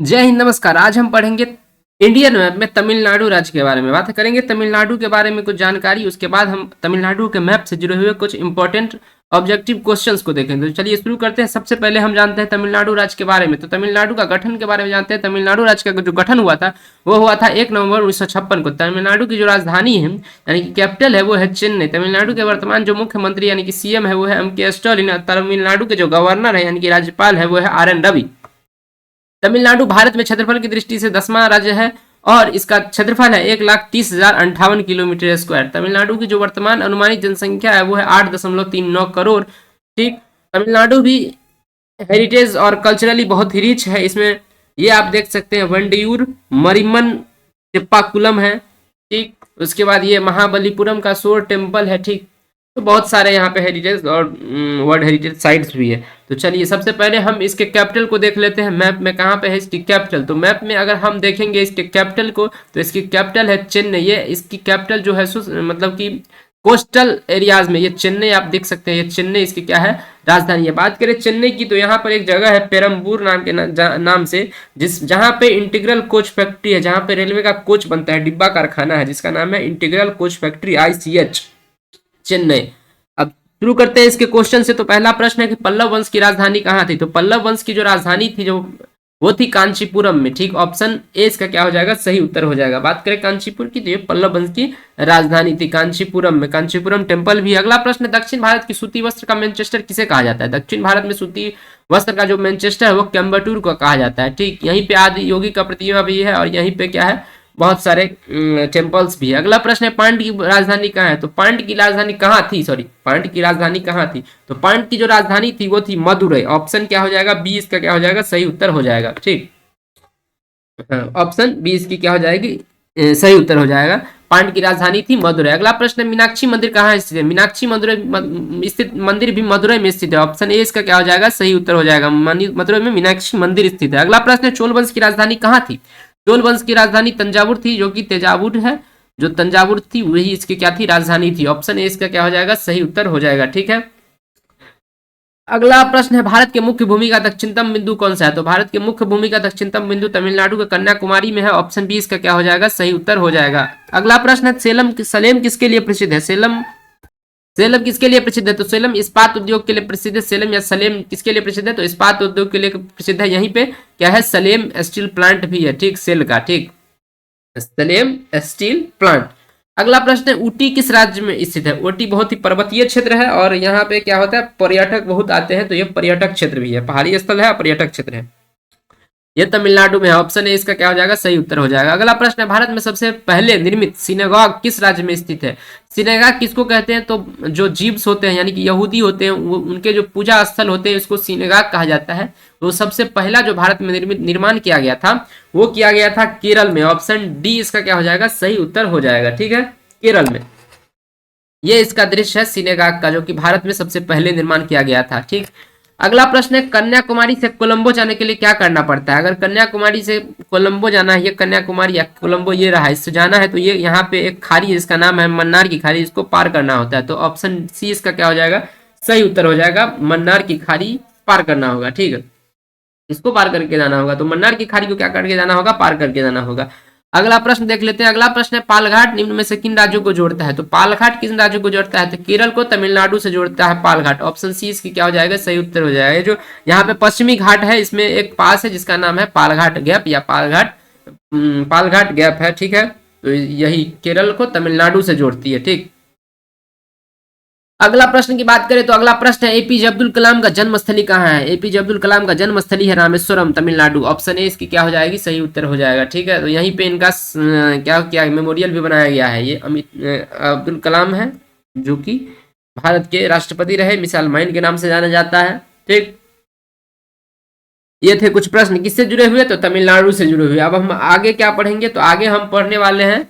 जय हिंद, नमस्कार। आज हम पढ़ेंगे इंडियन मैप में तमिलनाडु राज्य के बारे में। बात करेंगे तमिलनाडु के बारे में कुछ जानकारी, उसके बाद हम तमिलनाडु के मैप से जुड़े हुए कुछ इंपॉर्टेंट ऑब्जेक्टिव क्वेश्चंस को देखेंगे। तो चलिए शुरू करते हैं। सबसे पहले हम जानते हैं तमिलनाडु राज्य के बारे में। तो तमिलनाडु का गठन के बारे में जानते हैं। तमिलनाडु राज्य का जो गठन हुआ था वो हुआ था 1 नवंबर 1956 को। तमिलनाडु की जो राजधानी है यानी कि कैपिटल है वो है चेन्नई। तमिलनाडु के वर्तमान जो मुख्यमंत्री यानी कि सीएम है वो है एम के स्टालिन। तमिलनाडु के जो गवर्नर है यानी कि राज्यपाल है वो है आर एन रवि। तमिलनाडु भारत में क्षेत्रफल की दृष्टि से 10वां राज्य है और इसका क्षेत्रफल है 1,30,058 किलोमीटर स्क्वायर। तमिलनाडु की जो वर्तमान अनुमानित जनसंख्या है वो है 8.39 करोड़। ठीक। तमिलनाडु भी हेरिटेज और कल्चरली बहुत ही रिच है। इसमें ये आप देख सकते हैं वंडियूर मरिमन टिप्पाकुलम है। ठीक। उसके बाद ये महाबलीपुरम का सोर टेम्पल है। ठीक। तो बहुत सारे यहाँ पे हेरिटेज और वर्ल्ड हेरिटेज साइट्स भी है। तो चलिए सबसे पहले हम इसके कैपिटल को देख लेते हैं। मैप में कहाँ पे है इसकी कैपिटल। तो मैप में अगर हम देखेंगे इसके कैपिटल को तो इसकी कैपिटल है चेन्नई। ये इसकी कैपिटल जो है मतलब कि कोस्टल एरियाज में ये चेन्नई आप देख सकते हैं। ये चेन्नई इसकी क्या है, राजधानी है। बात करें चेन्नई की तो यहाँ पर एक जगह है पेरम्बूर नाम के नाम से, जहाँ पे इंटीग्रल कोच फैक्ट्री है, जहाँ पे रेलवे का कोच बनता है, डिब्बा कारखाना है जिसका नाम है integral coach factory ICH Chennai. अब शुरू करते हैं इसके क्वेश्चन से। तो पहला प्रश्न है कि पल्लव वंश की राजधानी कहाँ थी। तो पल्लव वंश की जो राजधानी थी जो वो थी कांचीपुरम में। ठीक। ऑप्शन ए इसका क्या हो जाएगा, सही उत्तर हो जाएगा। बात करें कांचीपुर की तो ये पल्लव वंश की राजधानी थी कांचीपुरम में। कांचीपुरम टेम्पल भी। अगला प्रश्न, दक्षिण भारत की सूती वस्त्र का मैनचेस्टर किसे कहा जाता है। दक्षिण भारत में सूती वस्त्र का जो मैनचेस्टर है वो कोयम्बटूर को कहा जाता है। ठीक। यहीं पे आदि योगी का प्रतिमा भी है और यहीं पे क्या है, बहुत सारे टेम्पल्स भी है। अगला प्रश्न है पांड की राजधानी कहाँ है। तो पांड की राजधानी कहाँ थी, सॉरी पांड की राजधानी कहाँ थी। तो पांड की जो राजधानी थी वो थी मदुरई। ऑप्शन क्या हो जाएगा, बी इसका क्या हो जाएगा, सही उत्तर हो जाएगा। ठीक। ऑप्शन बी इसकी क्या हो जाएगी, सही उत्तर हो जाएगा। पांड की राजधानी थी मदुरई। अगला प्रश्न है मीनाक्षी मंदिर कहाँ स्थित है। मीनाक्षी मदुरई स्थित मंदिर भी मदुरई में स्थित है। ऑप्शन ए इसका क्या हो जाएगा, सही उत्तर हो जाएगा। मदुरई में मीनाक्षी मंदिर स्थित है। अगला प्रश्न है चोल वंश की राजधानी कहाँ थी। चोल वंश की राजधानी तंजावुर थी, जो कि तेजावुर है, जो तंजावुर थी वही इसकी क्या थी, राजधानी थी। ऑप्शन ए इसका क्या हो जाएगा, सही उत्तर हो जाएगा। ठीक है। अगला प्रश्न है भारत के मुख्य भूमि का दक्षिणतम बिंदु कौन सा है। तो भारत के मुख्य भूमि का दक्षिणतम बिंदु तमिलनाडु के कन्याकुमारी में है। ऑप्शन बी इसका क्या हो जाएगा, सही उत्तर हो जाएगा। अगला प्रश्न है सलेम किसके लिए प्रसिद्ध है। सेलम किसके लिए प्रसिद्ध है। तो सेलम इस्पात उद्योग के लिए प्रसिद्ध है। सेलम या सलेम किसके लिए प्रसिद्ध है, तो इस्पात उद्योग के लिए प्रसिद्ध है। यहीं पे क्या है, सलेम स्टील प्लांट भी है। ठीक, सेल का। ठीक, सलेम स्टील प्लांट। अगला प्रश्न है ऊटी किस राज्य में स्थित है। ऊटी बहुत ही पर्वतीय क्षेत्र है और यहाँ पे क्या होता है, पर्यटक बहुत आते हैं, तो ये पर्यटक क्षेत्र भी है, पहाड़ी स्थल है, पर्यटक क्षेत्र है। ये तमिलनाडु में है। ऑप्शन ए इसका क्या हो जाएगा, सही उत्तर हो जाएगा। अगला प्रश्न है भारत में सबसे पहले निर्मित सिनेगॉग किस राज्य में स्थित है। सिनेगॉग किसको कहते हैं, तो जो जीव्स होते हैं यानी कि यहूदी होते हैं, वो उनके जो पूजा स्थल होते हैं उसको सिनेगॉग कहा जाता है। तो सबसे पहला जो भारत में निर्माण किया गया था वो किया गया था केरल में। ऑप्शन डी इसका क्या हो जाएगा, सही उत्तर हो जाएगा। ठीक है, केरल में ये इसका दृश्य है सिनेगॉग का, जो कि भारत में सबसे पहले निर्माण किया गया था। ठीक। अगला प्रश्न है कन्याकुमारी से कोलंबो जाने के लिए क्या करना पड़ता है। अगर कन्याकुमारी से कोलंबो जाना है, ये कन्याकुमारी या कोलंबो ये रहा, इससे जाना है तो ये यहाँ पे एक खाड़ी है जिसका नाम है मन्नार की खाड़ी, इसको पार करना होता है। तो ऑप्शन सी इसका क्या हो जाएगा, सही उत्तर हो जाएगा। मन्नार की खाड़ी पार करना होगा। ठीक है, इसको पार करके जाना होगा। तो मन्नार की खाड़ी को क्या करके जाना होगा, पार करके जाना होगा। अगला प्रश्न देख लेते हैं। अगला प्रश्न है पालघाट निम्न में से किन राज्यों को जोड़ता है। तो पालघाट किन राज्यों को जोड़ता है, तो केरल को तमिलनाडु से जोड़ता है पालघाट। ऑप्शन सी इसकी क्या हो जाएगा, सही उत्तर हो जाएगा। जो यहाँ पे पश्चिमी घाट है इसमें एक पास है जिसका नाम है पालघाट गैप या पालघाट गैप है। ठीक है, तो यही केरल को तमिलनाडु से जोड़ती है। ठीक। अगला प्रश्न की बात करें तो अगला प्रश्न है एपीजे अब्दुल कलाम का जन्मस्थली कहाँ है। एपीजे अब्दुल कलाम का जन्मस्थली है रामेश्वरम तमिलनाडु। ऑप्शन ए इसकी क्या हो जाएगी, सही उत्तर हो जाएगा। ठीक है, तो यहीं पे इनका क्या क्या मेमोरियल भी बनाया गया है। ये अब्दुल कलाम है जो कि भारत के राष्ट्रपति रहे, मिसाइल मैन के नाम से जाना जाता है। ठीक, ये थे कुछ प्रश्न किससे जुड़े हुए, तो तमिलनाडु से जुड़े हुए। अब हम आगे क्या पढ़ेंगे, तो आगे हम पढ़ने वाले हैं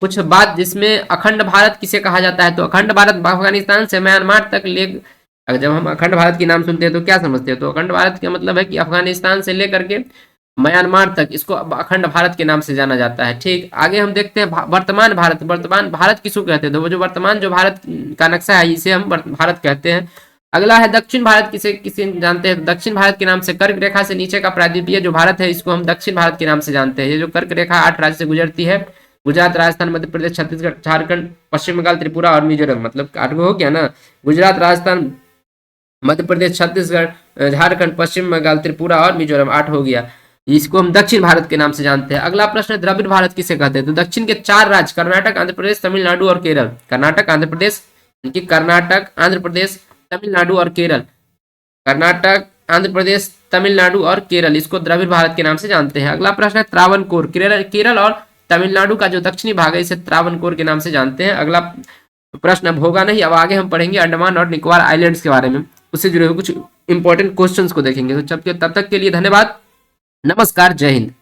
कुछ बात जिसमें अखंड भारत किसे कहा जाता है। तो अखंड भारत अफगानिस्तान से म्यांमार तक ले, जब हम अखंड भारत की नाम सुनते हैं तो क्या समझते हैं, तो अखंड भारत का मतलब है कि अफगानिस्तान से लेकर के म्यांमार तक, इसको अखंड भारत के नाम से जाना जाता है। ठीक, आगे हम देखते हैं वर्तमान भारत। वर्तमान भारत किसको कहते हैं, तो वो जो वर्तमान जो भारत का नक्शा है इसे हम भारत कहते हैं। अगला है दक्षिण भारत, किसे किसे जानते हैं? दक्षिण भारत के नाम से कर्क रेखा से नीचे का प्रायद्वीपीय जो भारत है इसको हम दक्षिण भारत के नाम से जानते हैं। ये जो कर्क रेखा 8 राज्य से गुजरती है, गुजरात, राजस्थान, मध्य प्रदेश, छत्तीसगढ़, झारखंड, पश्चिम बंगाल, त्रिपुरा और मिजोरम, मतलब 8 हो गया ना। गुजरात, राजस्थान, मध्य प्रदेश, छत्तीसगढ़, झारखंड, पश्चिम बंगाल, त्रिपुरा और मिजोरम, 8 हो गया। इसको हम दक्षिण भारत के नाम से जानते हैं। अगला प्रश्न है द्रविड़ भारत किसे कहते हैं? तो दक्षिण के 4 राज्य कर्नाटक, आंध्र प्रदेश, तमिलनाडु और केरल, कर्नाटक, आंध्र प्रदेश, कर्नाटक, आंध्र प्रदेश, तमिलनाडु और केरल, कर्नाटक, आंध्र प्रदेश, तमिलनाडु और केरल, इसको द्रविड़ भारत के नाम से जानते हैं। अगला प्रश्न है त्रावणकोर, केरल और तमिलनाडु का जो दक्षिणी भाग है इसे त्रावणकोर के नाम से जानते हैं। अगला प्रश्न अब होगा नहीं, अब आगे हम पढ़ेंगे अंडमान और निकोबार आइलैंड्स के बारे में, उससे जुड़े हुए कुछ इंपॉर्टेंट क्वेश्चंस को देखेंगे। तो तब तक के लिए धन्यवाद, नमस्कार, जय हिंद।